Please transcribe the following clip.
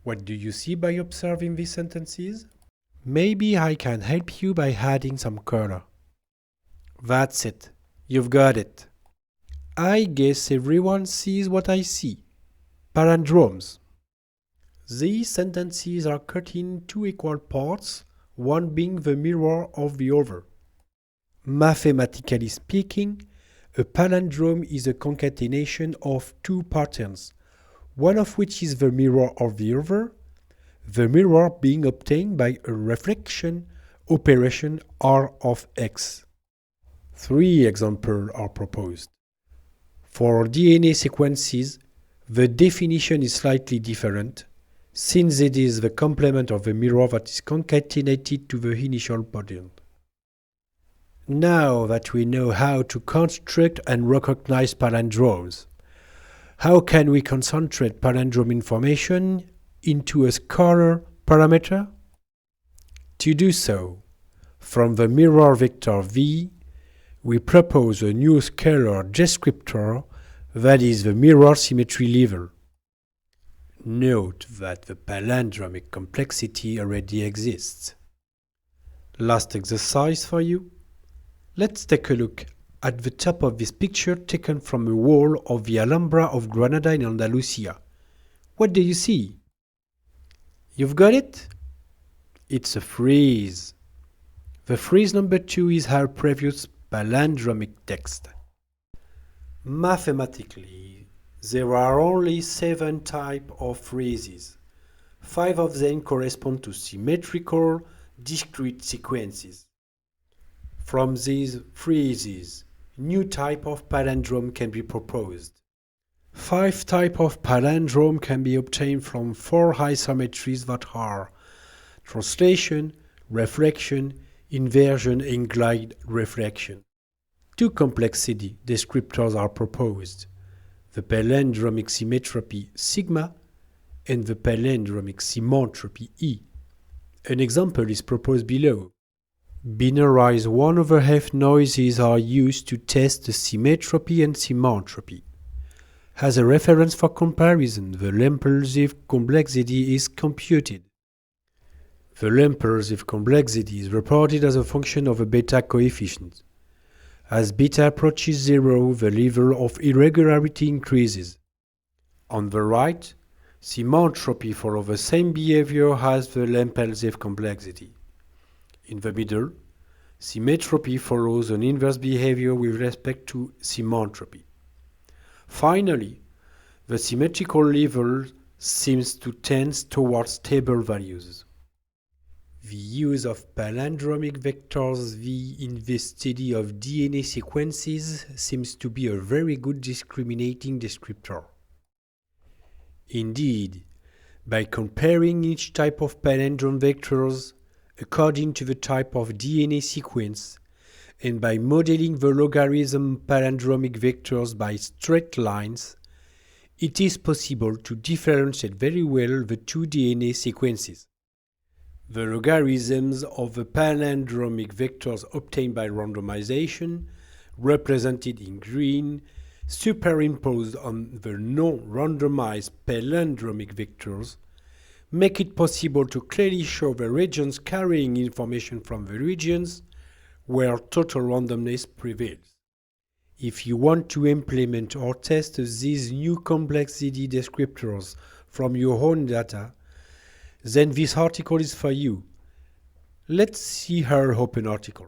What do you see by observing these sentences? Maybe I can help you by adding some color. That's it. You've got it. I guess everyone sees what I see. Palindromes. These sentences are cut in two equal parts, one being the mirror of the other. Mathematically speaking, a palindrome is a concatenation of two patterns, one of which is the mirror of the other, the mirror being obtained by a reflection operation R of X. 3 examples are proposed. For DNA sequences, the definition is slightly different, since it is the complement of the mirror that is concatenated to the initial pattern. Now that we know how to construct and recognize palindromes, how can we concentrate palindrome information into a scalar parameter? To do so, from the mirror vector V, we propose a new scalar descriptor that is the mirror symmetry level. Note that the palindromic complexity already exists. Last exercise for you. Let's take a look at the top of this picture taken from a wall of the Alhambra of Granada in Andalusia. What do you see? You've got it? It's a frieze. The frieze number 2 is our previous palindromic text. Mathematically, there are only 7 types of friezes. 5 of them correspond to symmetrical, discrete sequences. From these friezes, new type of palindrome can be proposed. 5 types of palindrome can be obtained from 4 isometries that are translation, reflection, inversion, and glide reflection. 2 complexity descriptors are proposed, the palindromic symmetropy sigma and the palindromic symantropy E. An example is proposed below. Binarised 1/2 noises are used to test the symmetropy and symantropy. As a reference for comparison, the impulsive complexity is computed. The impulsive complexity is reported as a function of a beta coefficient. As beta approaches 0, the level of irregularity increases. On the right, symantropy follows the same behavior as the impulsive complexity. In the middle, symmetropy follows an inverse behavior with respect to symantropy. Finally, the symmetrical level seems to tend towards stable values. The use of palindromic vectors V in the study of DNA sequences seems to be a very good discriminating descriptor. Indeed, by comparing each type of palindrome vectors according to the type of DNA sequence, and by modeling the logarithm palindromic vectors by straight lines, it is possible to differentiate very well the 2 DNA sequences. The logarithms of the palindromic vectors obtained by randomization, represented in green, superimposed on the non-randomized palindromic vectors, make it possible to clearly show the regions carrying information from the regions where total randomness prevails. If you want to implement or test these new complexity descriptors from your own data, then this article is for you. Let's see our open article.